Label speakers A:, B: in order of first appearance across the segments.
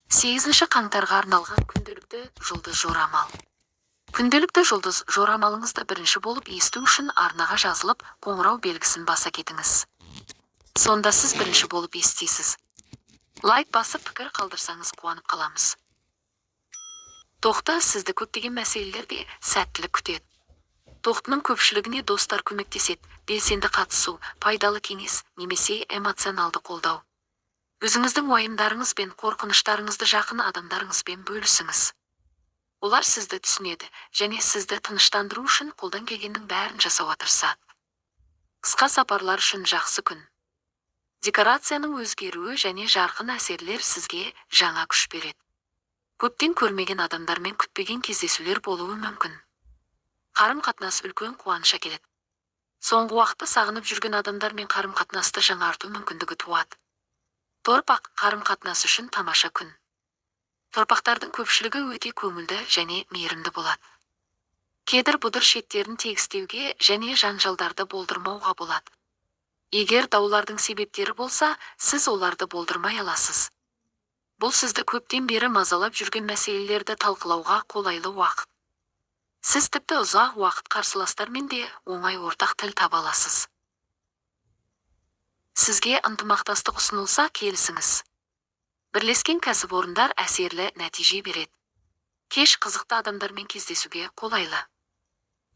A: 8 қаңтарға арналған күнделікті жұлдыз жорамал. Күнделікті жұлдыз жорамалыңызды бірінші болып есту үшін арнаға жазылып, қоңырау белгісін баса кетіңіз. Сонда сіз бірінші болып естисіз. Лайк басып пікір қалдырсаңыз қуанып қаламыз. Тоқта сізді көптеген мәселелерде сәттілік күтеді. Тоқтының көпшілігіне достар көмектеседі, белсенді қатысу, пайдалы кеңес, немесе эмоционалды қолдау. Өзіңіздің уайымдарыңыз бен қорқыныштарыңызды жақын адамдарыңызбен бөлісіңіз. Олар сізді түсінеді және сізді тыныштандыру үшін қолдан келгеннің бәрін жасауға тырысады. Қысқа сапарлар үшін жақсы күн. Декорацияның өзгеруі және жарқын әсерлер сізге жаңа күш береді. Көптен көрмеген адамдармен күтпеген кездесулер болуы мүмкін. Қарым-қатынас үлкен қуаныш әкеледі. Соңғы уақытта сағынып жүрген адамдармен қарым-қатынасты жаңарту мүмкіндігі туады. Торпақ қарым-қатынас үшін тамаша күн. Торпақтардың көпшілігі өте көңілді және мейірімді болады. Кедір-бұдыр шеттерін тегістеуге және жанжалдарды болдырмауға болады. Егер даулардың себептері болса, сіз оларды болдырмай аласыз. Бұл сізді көптен бері мазалап жүрген мәселелерді талқылауға қолайлы уақыт. Сіз тіпті ұзақ уақыт қарсыластармен де оңай ортақ тіл таба аласыз. Сізге ынтымақтастық ұсынылса келісіңіз. Бірлескен кәсіпорындар әсерлі нәтиже береді. Кеш қызықты адамдармен кездесуге қолайлы.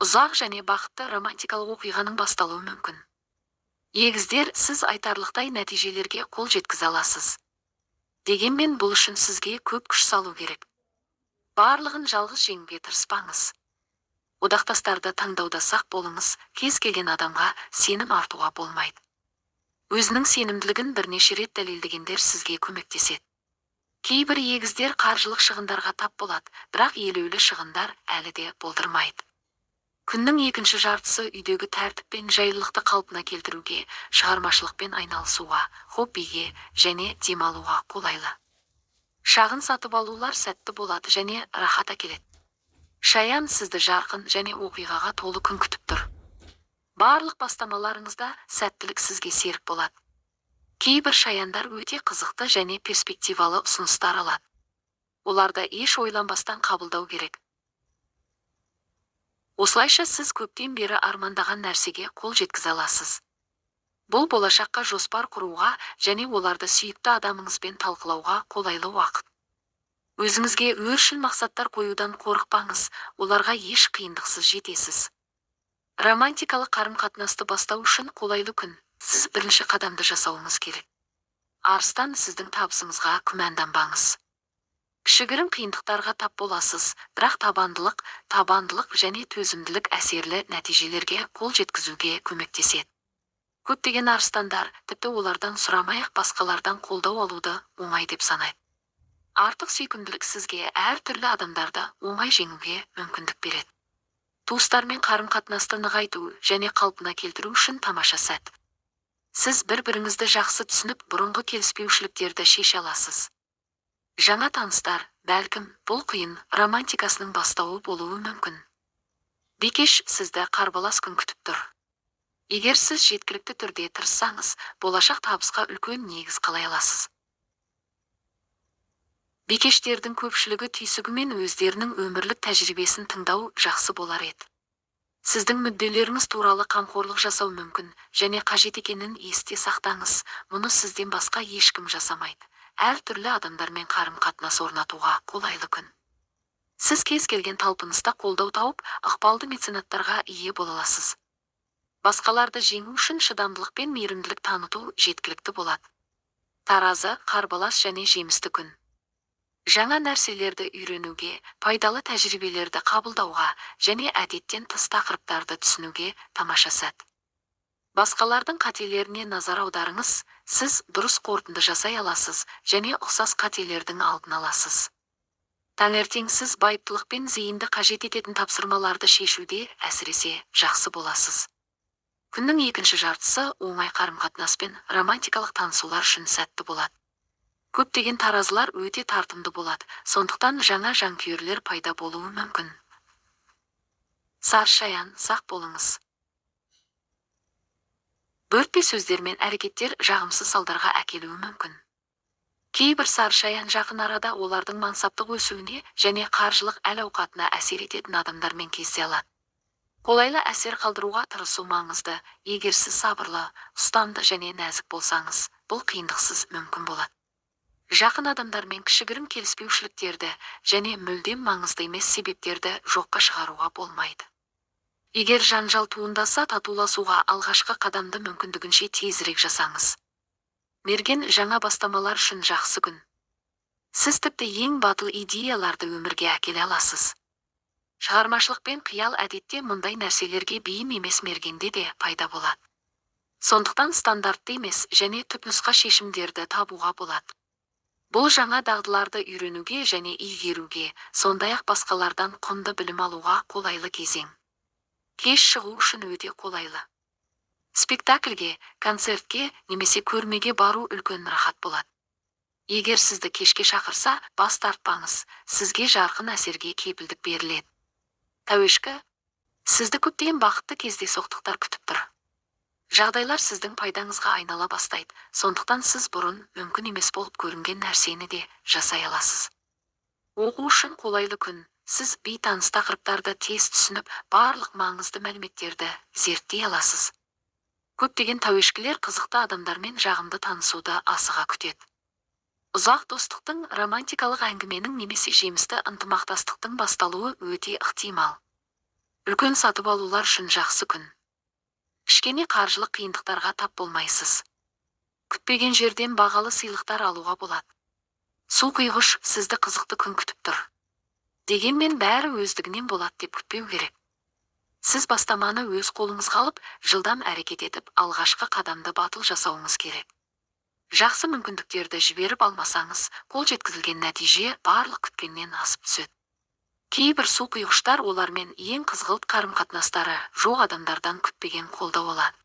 A: Ұзақ және бақытты романтикалық оқиғаның басталуы мүмкін. Егіздер, сіз айтарлықтай нәтижелерге қол жеткізе аласыз. Дегенмен бұл үшін сізге көп күш салу керек. Барлығын жалғыз жеңуге тырыспаңыз. Одақтастарды таңдауда сақ болыңыз, кез келген адамға сенім артуға болмайды. Өзінің сенімділігін бірнеше рет дәлелдегендер сізге көмектеседі. Кейбір егіздер қаржылық шығындарға тап болады, бірақ елеулі шығындар әлі де болдырмайды. Күннің екінші жартысы үйдегі тәртіп пен жайлылықты қалпына келтіруге, шығармашылықпен айналысуға, хоббиге және демалуға қолайлы. Шағын сатып алулар сәтті болады және рахат әкеледі. Шаян сізді жарқын және оқиғаға толы күн күтіп тұр. Барлық бастамаларыңызда сәттілік сізге серік болады. Кейбір шаяндар өте қызықты және перспективалы ұсыныстар алады. Оларды еш ойланбастан қабылдау керек. Осылайша сіз көптен бері армандаған нәрсеге қол жеткізе аласыз. Бұл болашаққа жоспар құруға және оларды сүйікті адамыңызбен талқылауға қолайлы уақыт. Өзіңізге өршіл мақсаттар қоюдан қорықпаңыз, оларға еш қиындықсыз жетесіз. Романтикалық қарым-қатынасты бастау үшін қолайлы күн. Сіз бірінші қадамды жасауыңыз керек. Арыстан, сіздің табысыңызға күмәнданбаңыз. Кішігірім қиындықтарға тап боласыз, бірақ табандылық және төзімділік әсерлі нәтижелерге қол жеткізуге көмектеседі. Көптеген арыстандар, тіпті олардан сұрамай-ақ басқалардан қолдау алуды оңай деп санайды. Артық сүйкімділік сізге әртүрлі адамдарды оңай жеңуге мүмкіндік береді. Туыстармен қарым-қатынасты нығайту және қалпына келтіру үшін тамаша сәт. Сіз бір-біріңізді жақсы түсініп, бұрынғы келіспеушіліктерді шеше аласыз. Жаңа таныстар, бәлкім, бұл қиын романтикасының бастауы болуы мүмкін. Бикеш, сізді қарбалас күн күтіп тұр. Егер сіз жеткілікті түрде тырыссаңыз, болашақ табысқа үлкен негіз қалай аласыз. Бикештердің көпшілігі түйсігімен өздерінің өмірлік тәжірибесін тыңдау жақсы болар еді. Сіздің мүдделеріңіз туралы қамқорлық жасау мүмкін және қажет екенін есте сақтаңыз, мұны сізден басқа ешкім жасамайды. Әртүрлі адамдармен қарым-қатынас орнатуға қолайлы күн. Сіз кез келген талпыныста қолдау тауып, ықпалды меценаттарға ие бола аласыз. Басқаларды жеңу үшін шыдамдылық пен мейірімділік таныту жеткілікті болады. Таразы, қарбалас және жемісті күн. Жаңа нәрселерді үйренуге, пайдалы тәжірибелерді қабылдауға және әдеттен тыс тақырыптарды түсінуге тамаша сәт. Басқалардың қателеріне назар аударыңыз, сіз дұрыс қорытынды жасай аласыз және ұқсас қателердің алдын аласыз. Таңертең сіз байыптылық пен зейінді қажет ететін тапсырмаларды шешуде әсіресе жақсы боласыз. Күннің екінші жартысы оңай қарым-қатынас пен романтикалық танысулар үшін сәтті болады. Көптеген таразылар өте тартымды болады, сондықтан жаңа жанкүйерлер пайда болуы мүмкін. Саршаян, сақ болыңыз. Бөртпе сөздер мен әрекеттер жағымсыз салдарға әкелуі мүмкін. Кейбір саршаян жақын арада олардың мансаптық өсуіне және қаржылық әл-ауқатына әсер ететін адамдармен кездесе алады. Қолайлы әсер қалдыруға тырысу маңызды. Егер сіз сабырлы, ұстамды және нәзік болсаңыз, бұл қиындықсыз мүмкін болады. Жақын адамдармен кішігірім келіспеушіліктерді және мүлдем маңызды емес себептерді жоққа шығаруға болмайды. Егер жанжал туындаса, татуласуға алғашқы қадамды мүмкіндігінше тезірек жасаңыз. Мерген жаңа бастамалар үшін жақсы күн. Сіз тіпті ең батыл идеяларды өмірге әкеле аласыз. Шығармашылық пен қиял әдетте мұндай нәрселерге бейім емес мергенде де пайда болады. Сондықтан стандартты емес және түпнұсқа шешімдерді табуға болады. Бұл жаңа дағдыларды үйренуге және игеруге, сондай-ақ басқалардан құнды білім алуға қолайлы кезең. Кеш шығу үшін өте қолайлы. Спектакльге, концертке немесе көрмеге бару үлкен рахат болады. Егер сізді кешке шақырса, бас тартпаңыз, сізге жарқын әсерге кепілдік беріледі. Тәуешкі, сізді көптеген бақытты кездейсоқтықтар күтіп тұр. Жағдайлар сіздің пайдаңызға айнала бастайды, сондықтан сіз бұрын мүмкін емес болып көрінген нәрсені де жасай аласыз. Оқу үшін қолайлы күн. Сіз бейтаныс тақырыптарды тез түсініп, барлық маңызды мәліметтерді зерттей аласыз. Көптеген тәуешкілер қызықты адамдармен жағымды танысуды асыға күтеді. Ұзақ достықтың, романтикалық әңгіменің немесе жемісті ынтымақтастықтың басталуы өте ықтимал. Үлкен сатып алулар үшін жақсы күн. Кішкене қаржылық қиындықтарға тап болмайсыз. Күтпеген жерден бағалы сыйлықтар алуға болады. Су құйғыш, сізді қызықты күн күтіп тұр. Дегенмен бәрі өздігінен болады деп күтпеу керек. Сіз бастаманы өз қолыңызға алып, жылдам әрекет етіп, алғашқы қадамды батыл жасауыңыз керек. Жақсы мүмкіндіктерді жіберіп алмасаңыз, қол жеткізілген нәтиже барлық күткеннен асып түседі. Кейбір су құйғыштар олармен ең қызғылт қарым-қатынастары жоқ адамдардан күтпеген қолдау алады.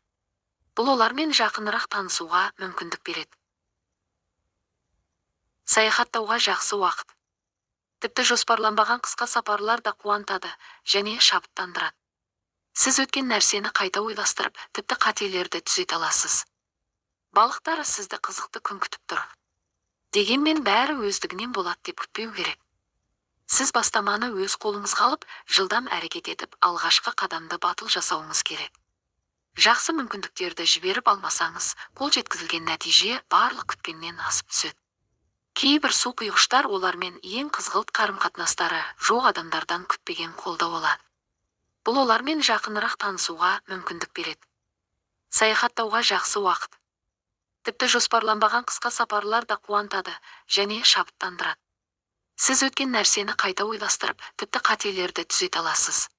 A: Бұл олармен жақынырақ танысуға мүмкіндік береді. Саяхаттауға жақсы уақыт. Тіпті жоспарланбаған қысқа сапарлар да қуантады және шабыттандырады. Сіз өткен нәрсені қайта ойластырып, тіпті қателерді түзете аласыз. Балықтар сізді қызықты күн күтіп тұр. Дегенмен бәрі өздігінен болады деп күтпеу керек. Сіз бастаманы өз қолыңызға алып, жылдам әрекет етіп, алғашқы қадамды батыл жасауыңыз керек. Жақсы мүмкіндіктерді жіберіп алмасаңыз, қол жеткізілген нәтиже барлық күткеннен асып түседі. Кейбір су құйғыштар олармен ең қызғылт қарым-қатынастары жоқ адамдардан күтпеген қолдау алады. Бұл олармен жақынырақ танысуға мүмкіндік береді. Саяхаттауға жақсы уақыт. Тіпті жоспарланбаған қысқа сапарлар да қуантады және шабыттандырады. Сіз өткен нәрсені қайта ойластырып, тіпті қателерді түзете аласыз.